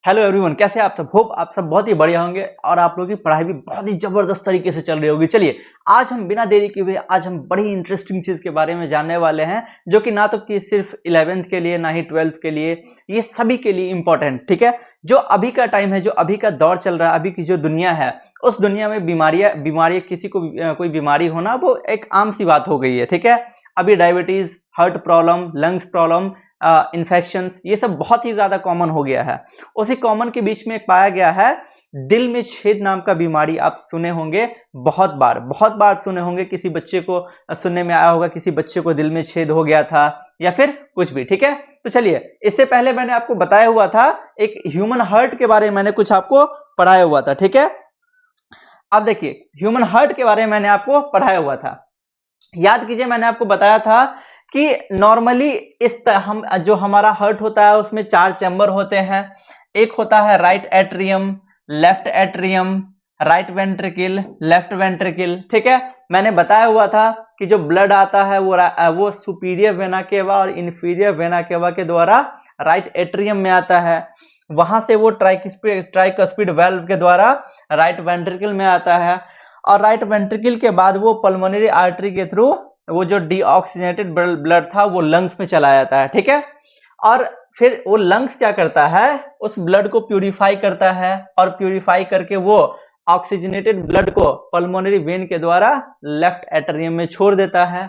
Hello everyone, कैसे आप सब। होप आप सब बहुत ही बढ़िया होंगे और आप लोगों की पढ़ाई भी बहुत ही जबरदस्त तरीके से चल रही होगी। चलिए आज हम बिना देरी किए हुए आज हम बड़ी इंटरेस्टिंग चीज के बारे में जानने वाले हैं, जो कि ना तो कि सिर्फ 11th के लिए ना ही 12th के लिए, ये सभी के लिए इंपॉर्टेंट। ठीक है, जो अभी का टाइम है, जो अभी का दौर चल रहा है, अभी की जो दुनिया है, उस दुनिया में बीमारियां किसी को कोई बीमारी होना वो एक आम सी बात हो गई है। ठीक है, अभी diabetes, heart problem, lungs problem, infections, ये सब बहुत ही ज्यादा कॉमन हो गया है। उसी कॉमन के बीच में एक पाया गया है दिल में छेद नाम का बीमारी। आप सुने होंगे, बहुत बार सुने होंगे। किसी बच्चे को सुनने में आया होगा, किसी बच्चे को दिल में छेद हो गया था या फिर कुछ भी। ठीक है, तो चलिए, इससे पहले मैंने आपको बताया हुआ था एक ह्यूमन हार्ट के बारे में, मैंने कुछ आपको पढ़ाया हुआ था। ठीक है, अब देखिए, ह्यूमन हार्ट के बारे में मैंने आपको पढ़ाया हुआ था। याद कीजिए, मैंने आपको बताया था कि नॉर्मली हम जो हमारा हार्ट होता है उसमें 4 चैम्बर होते हैं। एक होता है right atrium, left atrium, right ventricle, left ventricle. ठीक है, मैंने बताया हुआ था कि जो ब्लड आता है वो सुपीरियर वेना केवा और इन्फीरियर वेना केवा के द्वारा राइट एट्रियम में आता है। वहां से वो ट्राइकस्पिड वाल्व के द्वारा राइट वेंट्रिकल में आता है, और राइट वेंट्रिकल के बाद वो पल्मोनरी आर्टरी के थ्रू वो जो डीऑक्सीजनेटेड ब्लड था वो लंग्स में चला जाता है। ठीक है, और फिर वो लंग्स क्या करता है, उस ब्लड को प्यूरिफाई करता है, और प्यूरिफाई करके वो ऑक्सीजनेटेड ब्लड को पल्मोनरी वेन के द्वारा लेफ्ट एट्रियम में छोड़ देता है।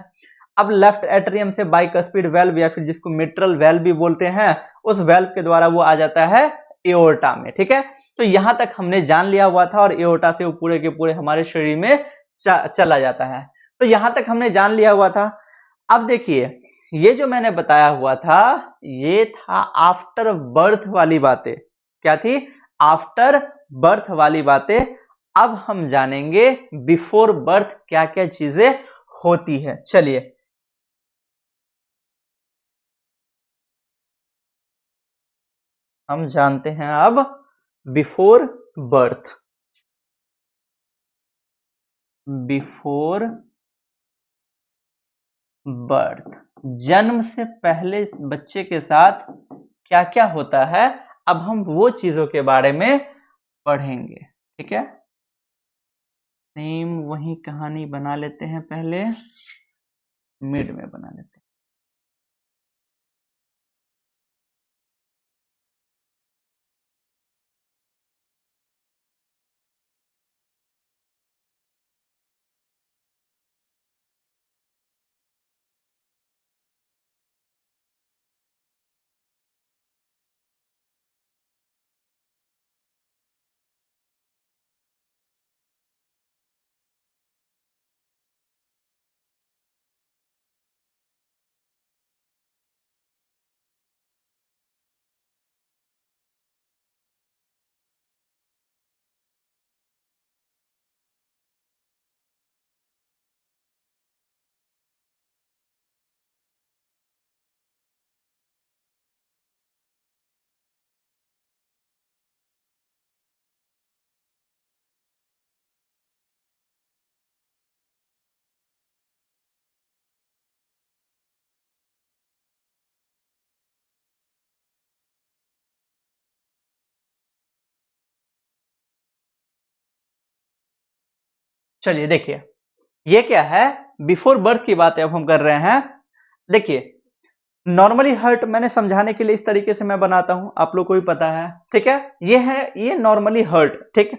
अब लेफ्ट एट्रियम से बाइकस्पिड वाल्व या फिर जिसको मिट्रल वाल्व भी बोलते हैं, उस वाल्व के द्वारा वो आ जाता है एओर्टा में। ठीक है, तो यहां तक हमने जान लिया हुआ था, और एओर्टा से वो पूरे के पूरे हमारे शरीर में चला जाता है। तो यहां तक हमने जान लिया हुआ था। अब देखिए, ये जो मैंने बताया हुआ था ये था आफ्टर बर्थ वाली बातें। क्या थी? आफ्टर बर्थ वाली बातें। अब हम जानेंगे बिफोर बर्थ क्या क्या चीजें होती है। चलिए, हम जानते हैं अब बिफोर बर्थ। बिफोर बर्थ, जन्म से पहले बच्चे के साथ क्या क्या होता है, अब हम वो चीजों के बारे में पढ़ेंगे। ठीक है, सेम वही कहानी बना लेते हैं, पहले मिड में बना लेते हैं। चलिए देखिए, ये क्या है, बिफोर बर्थ की बात अब हम कर रहे हैं। देखिए, नॉर्मली हार्ट मैंने समझाने के लिए इस तरीके से मैं बनाता हूं, आप लोग को भी पता है। ठीक है, ये नॉर्मली हार्ट, ठीक,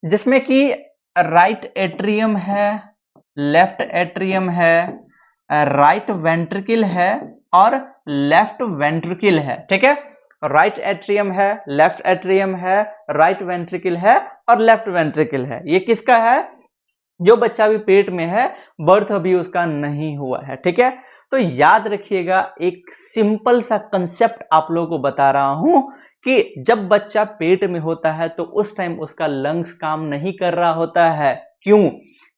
जिसमें कि राइट एट्रियम है, लेफ्ट एट्रियम है, राइट वेंट्रिकल है और लेफ्ट वेंट्रिकल है। ठीक है, राइट एट्रियम है, लेफ्ट एट्रियम है, राइट वेंट्रिकल है और लेफ्ट वेंट्रिकल है। ये किसका है? जो बच्चा भी पेट में है, बर्थ अभी उसका नहीं हुआ है। ठीक है, तो याद रखिएगा, एक सिंपल सा कंसेप्ट आप लोगों को बता रहा हूं कि जब बच्चा पेट में होता है तो उस टाइम उसका लंग्स काम नहीं कर रहा होता है। क्यों?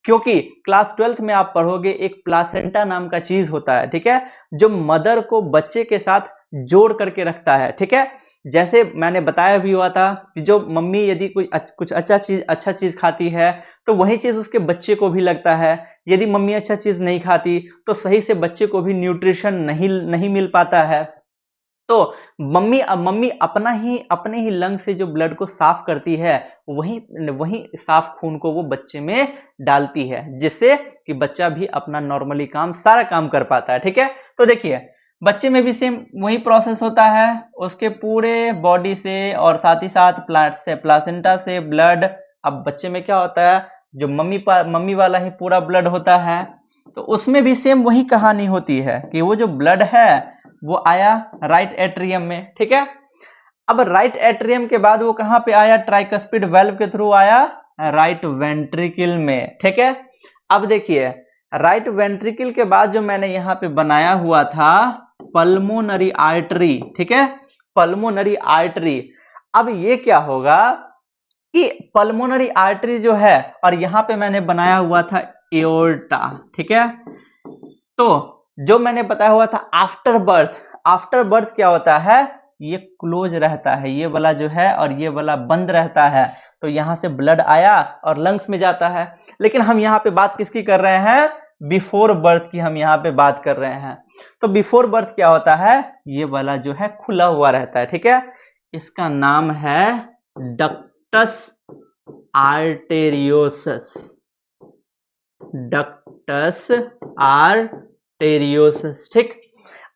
क्योंकि क्लास 12th में आप पढ़ोगे एक प्लासेंटा नाम का चीज होता है। ठीक है, जो मदर को बच्चे के साथ जोड़ करके रखता है। ठीक है, जैसे मैंने बताया भी हुआ था कि जो मम्मी यदि कुछ अच्छा चीज खाती है तो वही चीज उसके बच्चे को भी लगता है। यदि मम्मी अच्छा चीज नहीं खाती तो सही से बच्चे को भी न्यूट्रिशन नहीं मिल पाता है। तो मम्मी अपने ही लंग से जो ब्लड को साफ करती है, वही साफ खून को वो बच्चे में डालती है, जिससे कि बच्चा भी अपना नॉर्मली सारा काम कर पाता है। ठीक है, तो देखिए बच्चे में भी सेम वही प्रोसेस होता है, उसके पूरे बॉडी से और साथ ही साथ प्लासेंटा से ब्लड। अब बच्चे में क्या होता है, जो मम्मी वाला ही पूरा ब्लड होता है, तो उसमें भी सेम वही कहानी होती है कि वो जो ब्लड है वो आया राइट एट्रियम में। ठीक है, अब राइट एट्रियम के बाद वो कहां पे आया, ट्राइकस्पिड वाल्व के थ्रू आया राइट वेंट्रिकल में। ठीक है, अब देखिए राइट वेंट्रिकल के बाद जो मैंने यहां पे बनाया हुआ था पल्मोनरी आर्टरी। ठीक है, पल्मोनरी आर्टरी। अब ये क्या होगा कि पल्मोनरी आर्टरी जो है, और यहां पे मैंने बनाया हुआ था एओर्टा। ठीक है, तो जो मैंने बताया हुआ था आफ्टर बर्थ क्या होता है, ये क्लोज रहता है, ये वाला जो है और ये वाला बंद रहता है, तो यहां से ब्लड आया और लंग्स में जाता है। लेकिन हम यहाँ पे बात किसकी कर रहे हैं, बिफोर बर्थ की हम यहाँ पे बात कर रहे हैं। तो बिफोर बर्थ क्या होता है, ये वाला जो है खुला हुआ रहता है। ठीक है, इसका नाम है डक्टस आर्टेरियोसस, डक्टस आर्टेरियोसस। ठीक,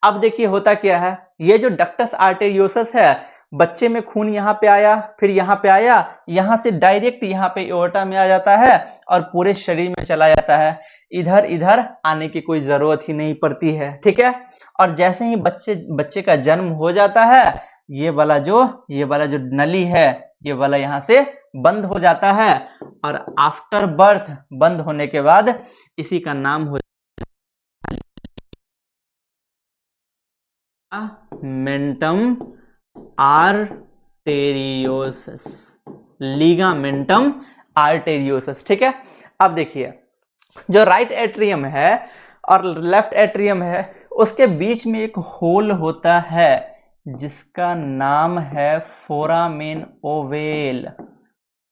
अब देखिए होता क्या है, ये जो डक्टस आर्टेरियोसस है, बच्चे में खून यहाँ पे आया, फिर यहाँ पे आया, यहाँ से डायरेक्ट यहाँ पे एओर्टा में आ जाता है और पूरे शरीर में चला जाता है, इधर आने की कोई जरूरत ही नहीं पड़ती है। ठीक है, और जैसे ही बच्चे का जन्म हो जाता है, ये वाला जो नली है, ये वाला यहाँ से बंद हो जाता है, और आफ्टर बर्थ बंद होने के बाद इसी का नाम हो लिगामेंटम आर्टेरियोसस, लिगामेंटम आर्टेरियोसस। ठीक है, अब देखिए जो राइट एट्रियम है और लेफ्ट एट्रियम है, उसके बीच में एक होल होता है जिसका नाम है फोरामेन ओवेल,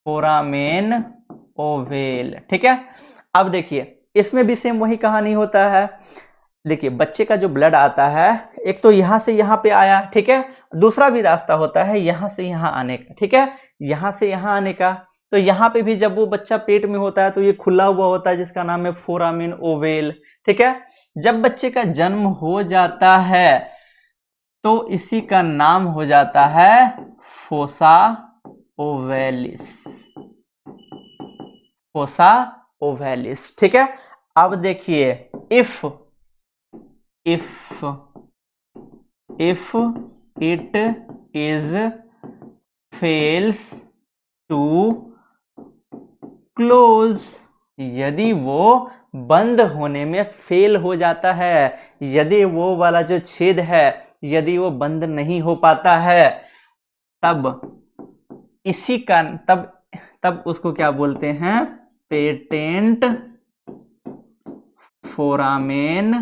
फोरामेन ओवेल। ठीक है, अब देखिए इसमें भी सेम वही कहानी होता है। देखिए बच्चे का जो ब्लड आता है, एक तो यहां से यहां पे आया, ठीक है, दूसरा भी रास्ता होता है यहां से यहां आने का। ठीक है, यहां से यहां आने का, तो यहां पे भी जब वो बच्चा पेट में होता है तो ये खुला हुआ होता है जिसका नाम है फोरामेन ओवेल। ठीक है, जब बच्चे का जन्म हो जाता है तो इसी का नाम हो जाता है फोसा ओवेलिस, फोसा ओवेलिस। ठीक है, अब देखिए if it is fails to close, यदि वो बंद होने में फेल हो जाता है, यदि वो वाला जो छेद है यदि वो बंद नहीं हो पाता है, तब इसी का तब उसको क्या बोलते हैं, पेटेंट फोरामेन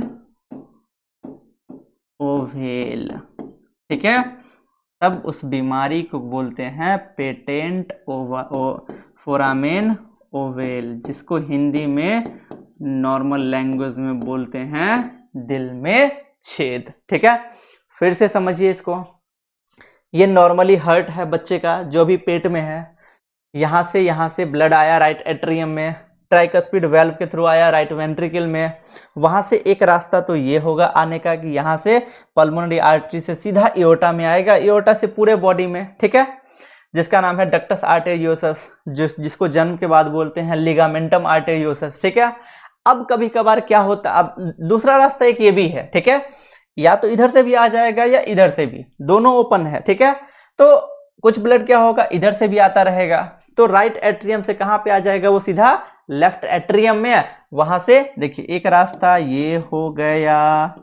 ओवेल। ठीक है, तब उस बीमारी को बोलते हैं पेटेंट फोरामेन ओवेल, जिसको हिंदी में नॉर्मल लैंग्वेज में बोलते हैं दिल में छेद। ठीक है, फिर से समझिए इसको, ये नॉर्मली हर्ट है बच्चे का जो भी पेट में है, यहां से ब्लड आया राइट एट्रियम में, ट्राइकस्पिड वाल्व के थ्रू आया राइट वेंट्रिकल में, वहां से एक रास्ता तो ये होगा आने का कि यहां से पल्मोनरी आर्टरी से सीधा एओर्टा में आएगा, एओर्टा से पूरे बॉडी में। ठीक है, जिसका नाम है डक्टस आर्टेरियोसस, जिसको जन्म के बाद बोलते हैं लिगामेंटम आर्टेरियोसस। ठीक है, अब कभी कभार क्या होता, अब दूसरा रास्ता एक ये भी है। ठीक है, या तो इधर से भी आ जाएगा या इधर से भी, दोनों ओपन है। ठीक है, तो कुछ ब्लड क्या होगा इधर से भी आता रहेगा, तो राइट एट्रियम से कहां पे आ जाएगा, वो सीधा लेफ्ट एट्रियम में। वहां से देखिए एक रास्ता ये हो गया,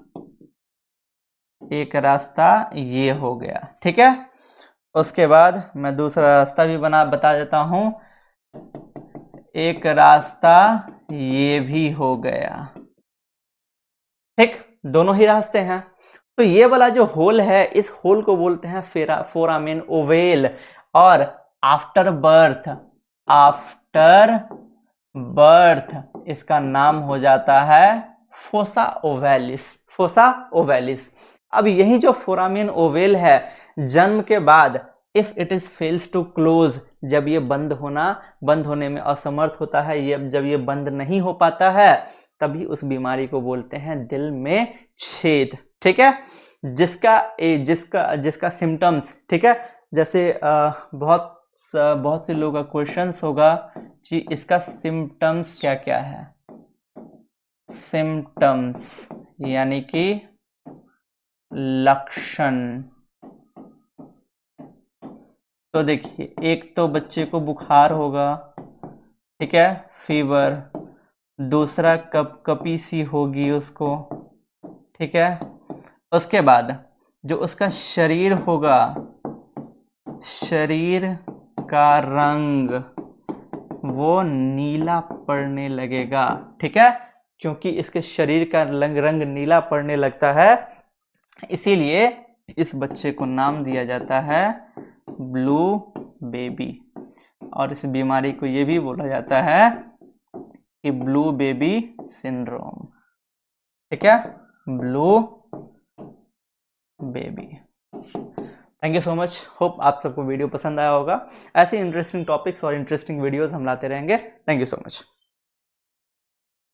एक रास्ता ये हो गया। ठीक है, उसके बाद मैं दूसरा रास्ता भी बता देता हूं, एक रास्ता ये भी हो गया। ठीक, दोनों ही रास्ते हैं। तो ये वाला जो होल है, इस होल को बोलते हैं फोरामेन ओवेल, और आफ्टर बर्थ इसका नाम हो जाता है फोसा ओवेलिस, फोसा ओवेलिस। अब यही जो फोरामिन ओवेल है, जन्म के बाद if it is fails to close, जब ये बंद होने में असमर्थ होता है, ये जब ये बंद नहीं हो पाता है, तभी उस बीमारी को बोलते हैं दिल में छेद। ठीक है, जिसका सिम्टम्स, ठीक है, जैसे बहुत से लोगों का क्वेश्चंस होगा कि इसका सिम्टम्स क्या क्या है। सिम्टम्स यानी कि लक्षण। तो देखिए, एक तो बच्चे को बुखार होगा, ठीक है, फीवर, दूसरा कपकपी सी होगी उसको, ठीक है, उसके बाद जो उसका शरीर होगा, शरीर का रंग वो नीला पड़ने लगेगा। ठीक है, क्योंकि इसके शरीर का रंग नीला पड़ने लगता है, इसीलिए इस बच्चे को नाम दिया जाता है ब्लू बेबी। और इस बीमारी को ये भी बोला जाता है कि ब्लू बेबी सिंड्रोम। ठीक है, blue baby. Thank you so much, hope आप सबको वीडियो पसंद आया होगा। ऐसे इंटरेस्टिंग टॉपिक्स और इंटरेस्टिंग वीडियोस हम लाते रहेंगे। Thank you so much.